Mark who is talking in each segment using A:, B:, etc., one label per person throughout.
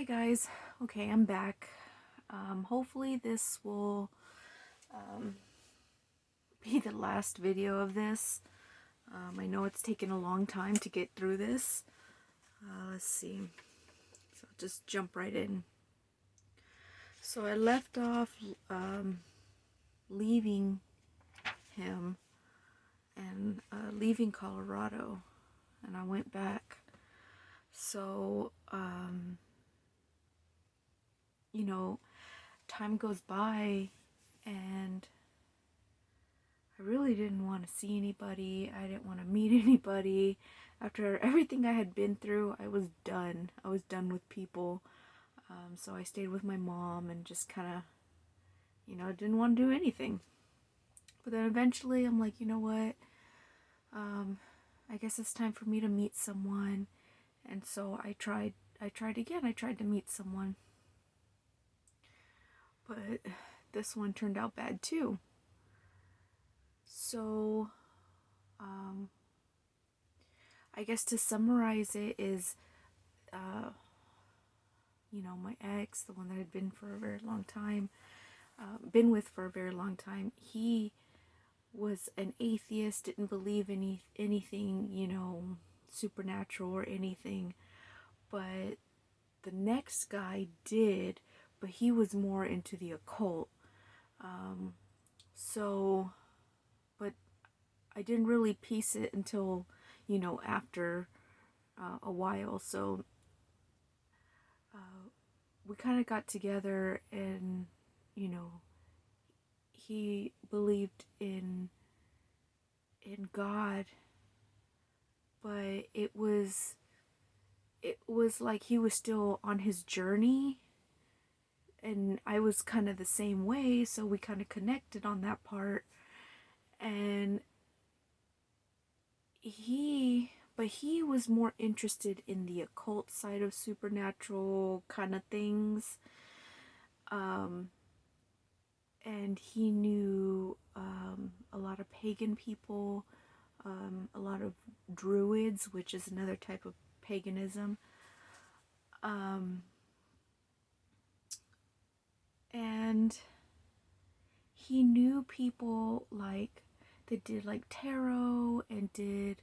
A: Hi guys. Okay, I'm back. Hopefully this will be the last video of this. I know it's taken a long time to get through this. Let's see. So I'll just jump right in. So I left off leaving him and leaving Colorado, and I went back. So, you know, time goes by and I really didn't want to see anybody. I didn't want to meet anybody. After everything I had been through, I was done. I was done with people. So I stayed with my mom and just kind of, didn't want to do anything. But then eventually I'm like, you know what? I guess it's time for me to meet someone. And so I tried again. I tried to meet someone. But this one turned out bad too. So, I guess to summarize it is, my ex, the one that I'd been for a very long time, been with for a very long time, he was an atheist, didn't believe anything, supernatural or anything. But the next guy did, but he was more into the occult. So, but I didn't really piece it until, after a while. So we kind of got together and, he believed in God, but it was like he was still on his journey, and I was kind of the same way, so we kind of connected on that part. And he was more interested in the occult side of supernatural kind of things. And he knew a lot of pagan people, a lot of druids, which is another type of paganism. And he knew people like that did like tarot and did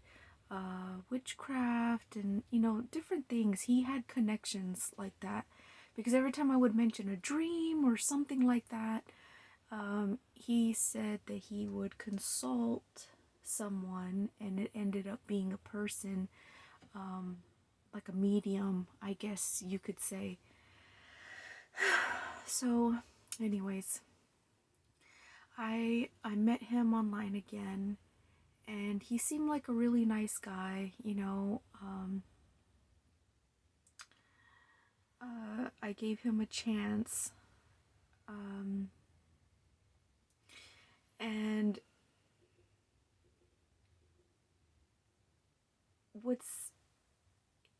A: witchcraft and different things. He had connections like that because every time I would mention a dream or something like that, he said that he would consult someone, and it ended up being a person, like a medium, I guess you could say. So, anyways, I met him online again, and he seemed like a really nice guy. I gave him a chance, and what's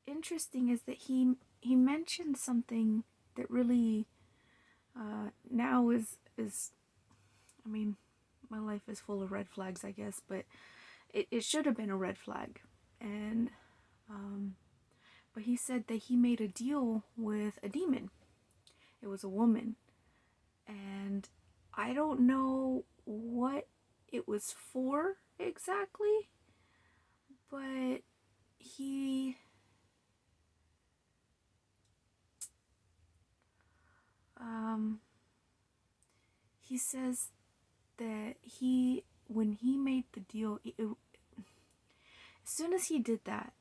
A: interesting is that he mentioned something that really now is I mean, my life is full of red flags, I guess, but it should have been a red flag. And but he said that he made a deal with a demon. It was a woman, and I don't know what it was for exactly, but he he says that when he made the deal, as soon as he did that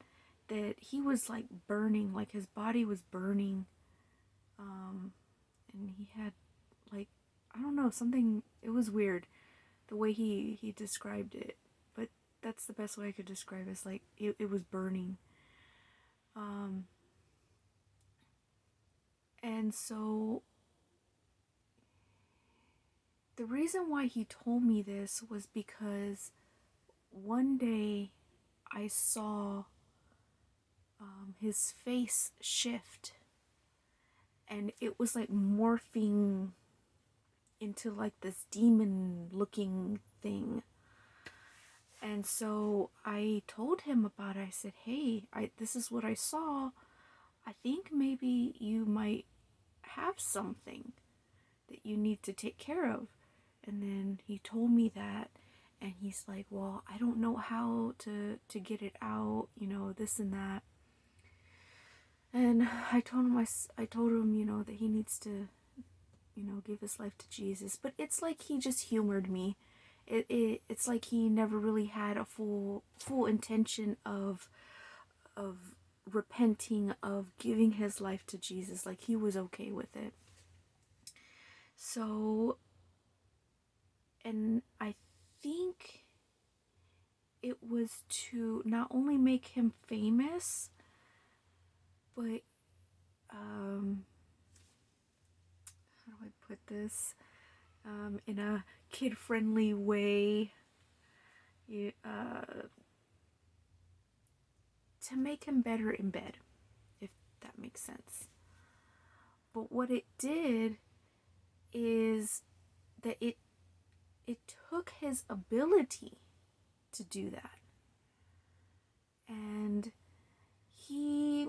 A: he was like burning, like his body was burning, and he had like, I don't know, something, it was weird the way he described it, but that's the best way I could describe it. It's like it was burning. And so the reason why he told me this was because one day I saw his face shift, and it was like morphing into like this demon looking thing. And so I told him about it. I said, hey, this is what I saw. I think maybe you might have something that you need to take care of. And then he told me that, and he's like, well, I don't know how to get it out, this and that. And I told him, that he needs to, give his life to Jesus. But it's like he just humored me. It's like he never really had a full intention of repenting, of giving his life to Jesus. Like, he was okay with it. So, and I think it was to not only make him famous, but how do I put this, in a kid-friendly way, to make him better in bed, if that makes sense. But what it did is that it took his ability to do that. And he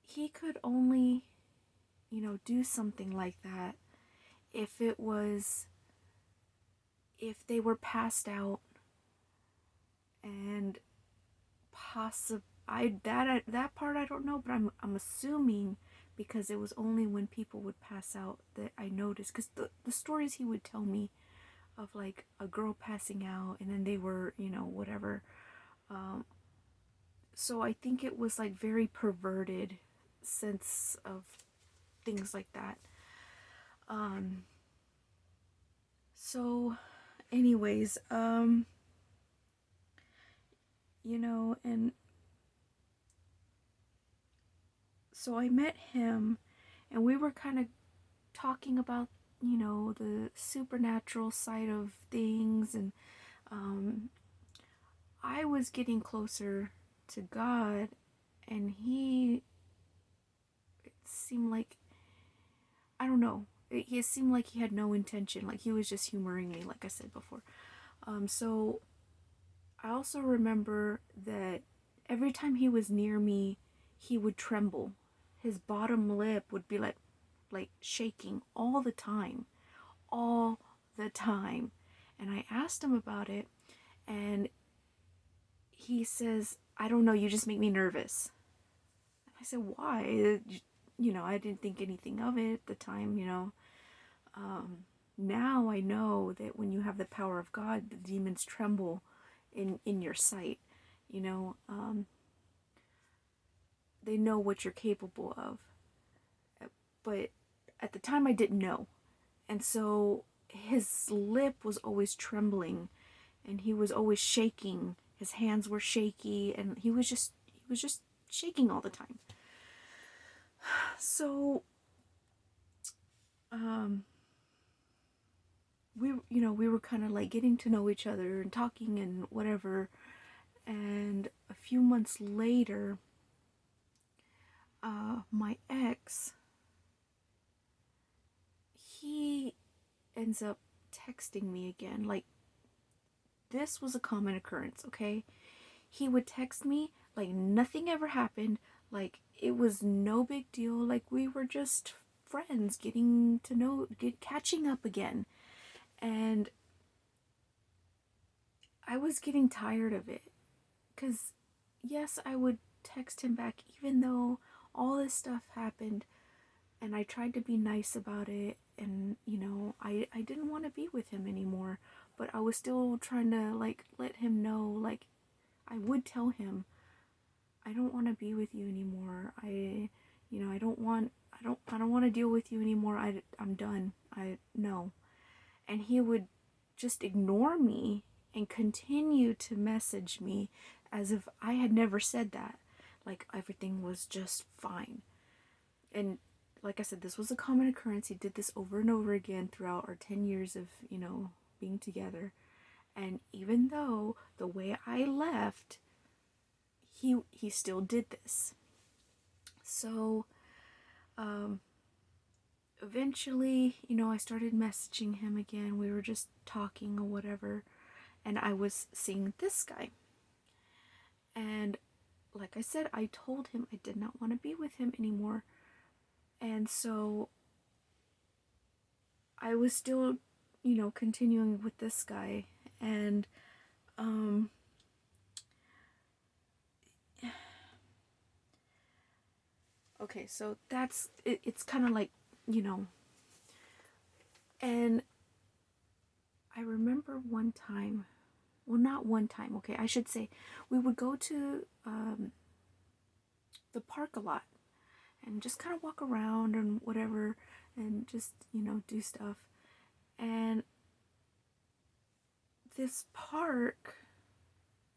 A: he could only, do something like that if they were passed out, and that part I don't know, but I'm assuming, because it was only when people would pass out that I noticed, because the stories he would tell me of like a girl passing out and then they were, whatever, so I think it was like very perverted sense of things like that. So anyways, and so I met him, and we were kind of talking about, the supernatural side of things, and I was getting closer to God, and it seemed like, I don't know, it seemed like he had no intention, like he was just humoring me, like I said before. So I also remember that every time he was near me, he would tremble. His bottom lip would be like shaking all the time. All the time. And I asked him about it, and he says, I don't know, you just make me nervous. I said, why? I didn't think anything of it at the time, Now I know that when you have the power of God, the demons tremble in your sight, they know what you're capable of. But at the time I didn't know. And so his lip was always trembling, and he was always shaking. His hands were shaky, and he was just shaking all the time. So we were kind of like getting to know each other and talking and whatever. And a few months later, my ex, he ends up texting me again. Like, this was a common occurrence, okay? He would text me like nothing ever happened, like it was no big deal, like we were just friends, catching up again. And I was getting tired of it, because yes, I would text him back even though all this stuff happened, and I tried to be nice about it, and I didn't want to be with him anymore, but I was still trying to like let him know, like I would tell him, I don't want to be with you anymore. I don't want to deal with you anymore. I'm done. No. And he would just ignore me and continue to message me as if I had never said that. Like everything was just fine. And like I said, this was a common occurrence. He did this over and over again throughout our 10 years of, being together. And even though the way I left, he still did this. So a eventually, I started messaging him again. We were just talking or whatever, and I was seeing this guy. And like I said, I told him I did not want to be with him anymore. And so I was still, continuing with this guy. And okay, so that's it, it's kind of like, and I remember one time, well, not one time, okay, I should say, we would go to the park a lot and just kind of walk around and whatever and just, do stuff. And this park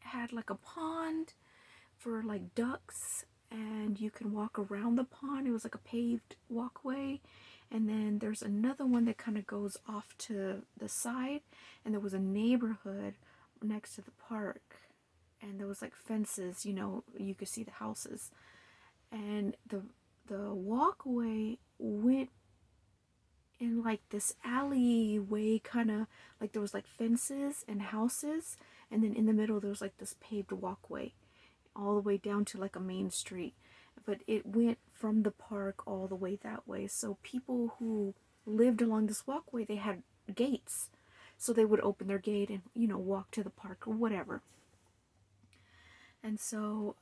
A: had like a pond for like ducks, and you can walk around the pond. It was like a paved walkway. And then there's another one that kind of goes off to the side, and there was a neighborhood next to the park, and there was like fences, you could see the houses. And the walkway went in like this alleyway, kind of like there was like fences and houses, and then in the middle there was like this paved walkway all the way down to like a main street. But it went from the park all the way that way. So people who lived along this walkway, they had gates. So they would open their gate and, walk to the park or whatever. And so,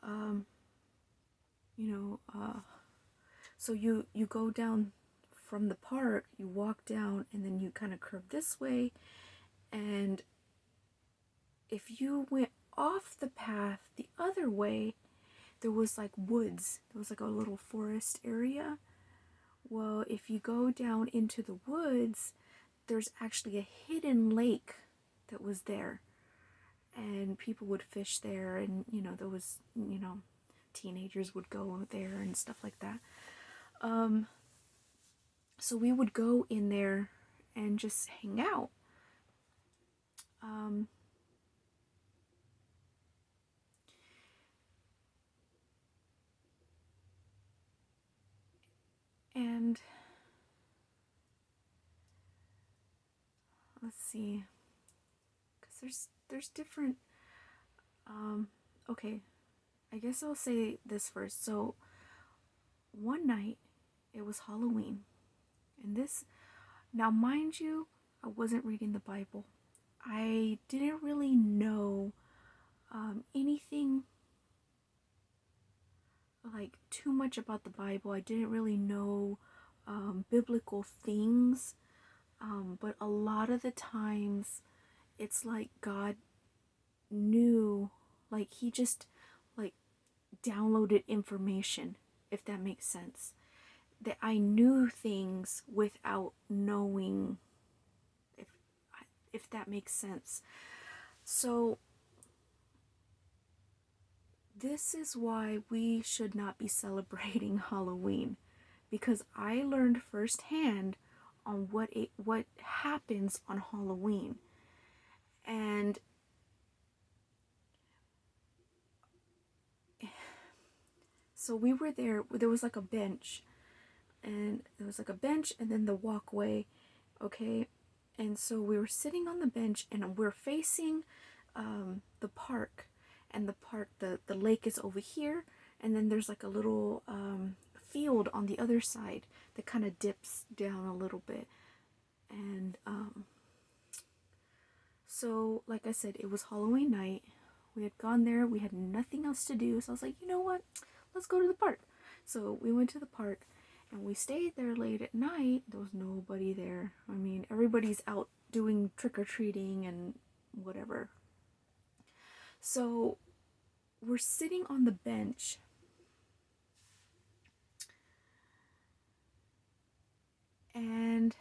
A: so you go down from the park, you walk down, and then you kind of curve this way. And if you went off the path the other way, there was like woods. There was like a little forest area. Well, if you go down into the woods, there's actually a hidden lake that was there. And people would fish there, and, there was, teenagers would go there and stuff like that. So we would go in there and just hang out. And let's see, because there's different. Okay, I guess I'll say this first. So one night, it was Halloween, and this, now mind you, I wasn't reading the Bible. I didn't really know anything like too much about the Bible. I didn't really know biblical things, but a lot of the times it's like God knew, like he just like downloaded information, if that makes sense. That I knew things without knowing, if that makes sense. So this is why we should not be celebrating Halloween, because I learned firsthand on what happens on Halloween. And so we were there was like a bench, and then the walkway, okay? And so we were sitting on the bench, and we're facing the park, and the lake is over here, and then there's like a little field on the other side that kind of dips down a little bit. And so like I said, it was Halloween night. We had gone there, we had nothing else to do, so I was like, you know what, let's go to the park. So we went to the park, and we stayed there late at night. There was nobody there. I mean, everybody's out doing trick-or-treating and whatever. So we're sitting on the bench, and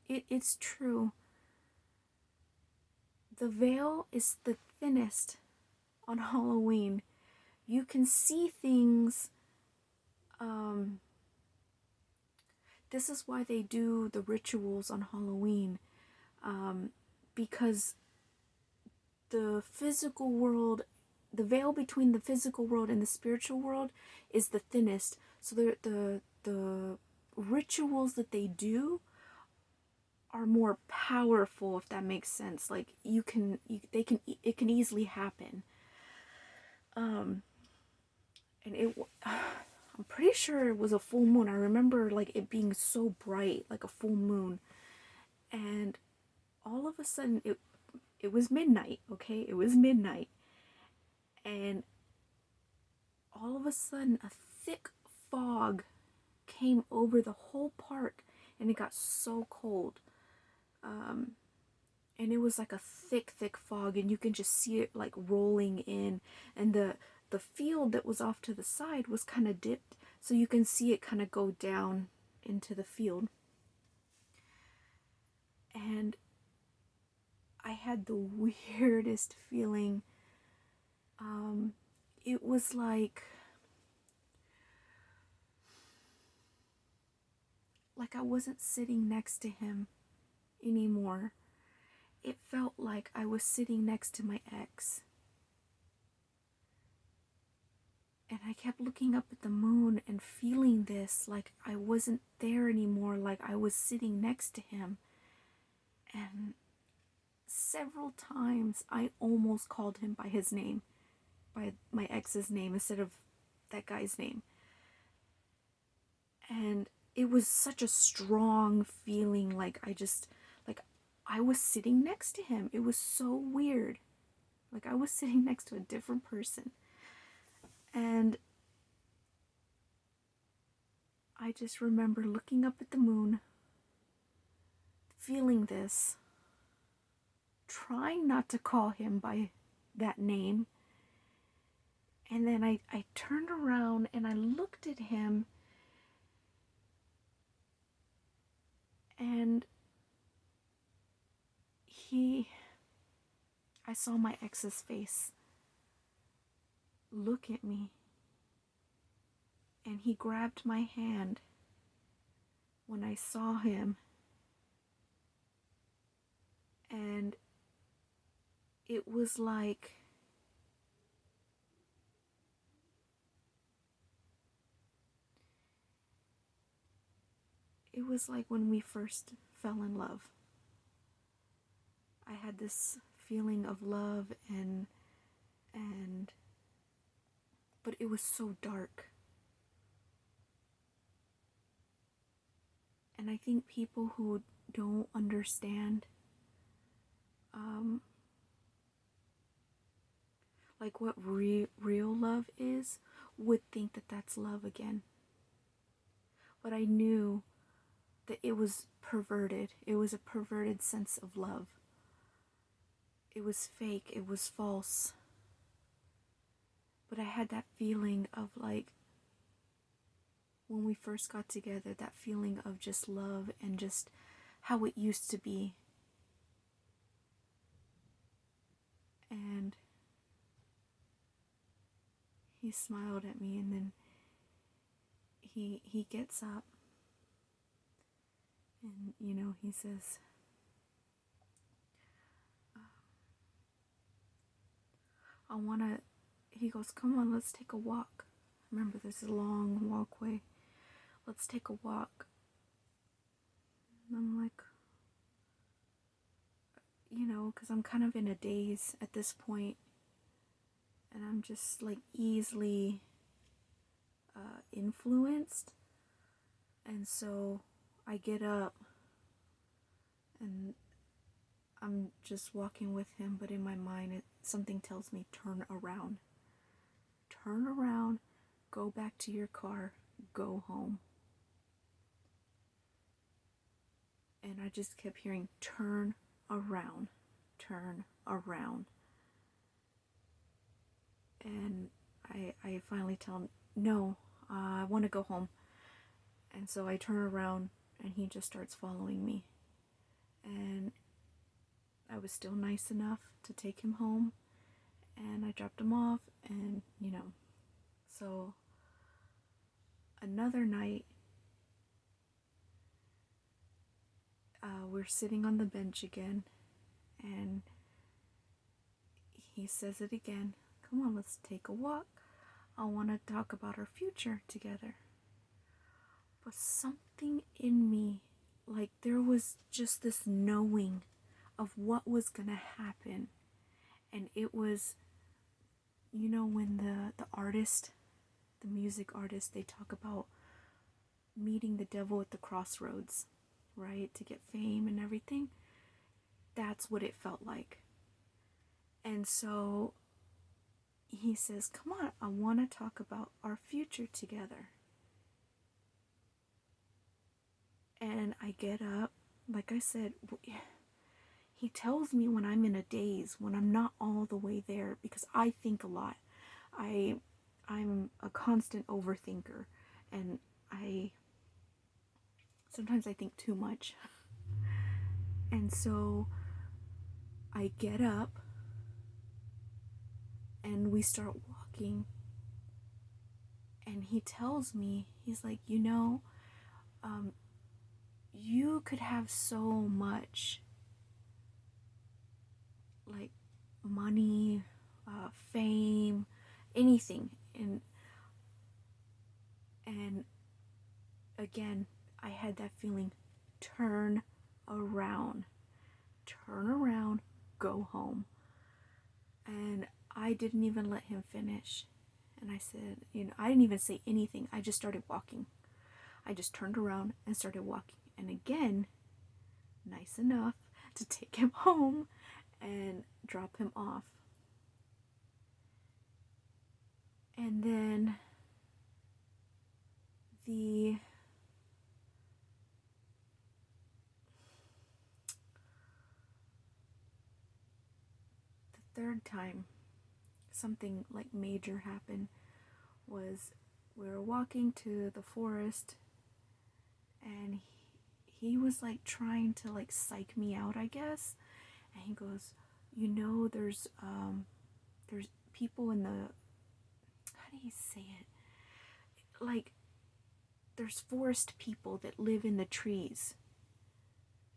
A: it's true. The veil is the thinnest on Halloween. You can see things. This is why they do the rituals on Halloween, because the physical world, the veil between the physical world and the spiritual world is the thinnest. So the rituals that they do are more powerful, if that makes sense. Like it can easily happen. And I'm pretty sure it was a full moon. I remember like it being so bright, like a full moon, and all of a sudden it was midnight. Okay, it was midnight, and all of a sudden a thick fog came over the whole park, and it got so cold. And it was like a thick fog, and you can just see it like rolling in, and the field that was off to the side was kind of dipped, so you can see it kind of go down into the field. And I had the weirdest feeling. It was like I wasn't sitting next to him anymore. It felt like I was sitting next to my ex. And I kept looking up at the moon and feeling this, like I wasn't there anymore, like I was sitting next to him. And several times I almost called him by his name, by my ex's name, instead of that guy's name. And it was such a strong feeling, like I was sitting next to him. It was so weird. Like I was sitting next to a different person. And I just remember looking up at the moon, feeling this, trying not to call him by that name. And then I turned around and I looked at him, and I saw my ex's face look at me, and he grabbed my hand when I saw him, and it was like when we first fell in love. I had this feeling of love, and but it was so dark. And I think people who don't understand like what real love is would think that that's love again. But I knew that it was perverted. It was a perverted sense of love. It was fake. It was false. But I had that feeling of like when we first got together, that feeling of just love and just how it used to be. And he smiled at me, and then he gets up, and he says, he goes, come on, let's take a walk. Remember, this is a long walkway. Let's take a walk. And I'm like, because I'm kind of in a daze at this point, and I'm just like easily influenced. And so I get up, and I'm just walking with him, but in my mind something tells me, turn around, go back to your car, go home. And I just kept hearing, turn around. And I finally tell him, no, I want to go home. And so I turn around, and he just starts following me. And I was still nice enough to take him home, and I dropped him off, and so another night, we're sitting on the bench again, and he says it again, come on, let's take a walk. I want to talk about our future together. But something in me, like there was just this knowing of what was gonna happen. And it was, when the artist, the music artist, they talk about meeting the devil at the crossroads, right? To get fame and everything. That's what it felt like. And so he says, "Come on, I want to talk about our future together." And I get up, like I said, he tells me when I'm in a daze, when I'm not all the way there, because I think a lot. I'm a constant overthinker, and I sometimes I think too much. And so I get up and we start walking, and he tells me, he's like, you could have so much, like money, fame, anything, and again, I had that feeling, turn around, turn around, go home. And I didn't even let him finish. And I said, I didn't even say anything. I just started walking. I just turned around and started walking. And again, nice enough to take him home and drop him off. And then the third time something like major happened was we were walking to the forest, and he was like trying to like psych me out, I guess. And he goes, there's people in the, how do you say it, like there's forest people that live in the trees.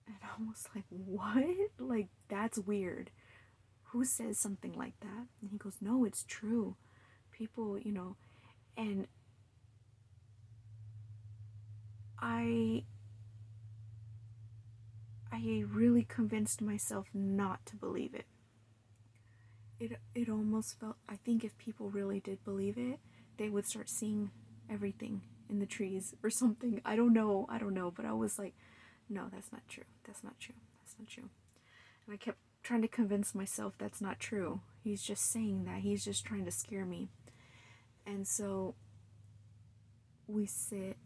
A: And I was like, what? Like, that's weird. Who says something like that? And he goes, no, it's true. People, and I really convinced myself not to believe it. It almost felt, I think if people really did believe it, they would start seeing everything in the trees or something. I don't know, but I was like, no, that's not true. That's not true. That's not true. And I kept trying to convince myself that's not true. He's just saying that. He's just trying to scare me. And so we sit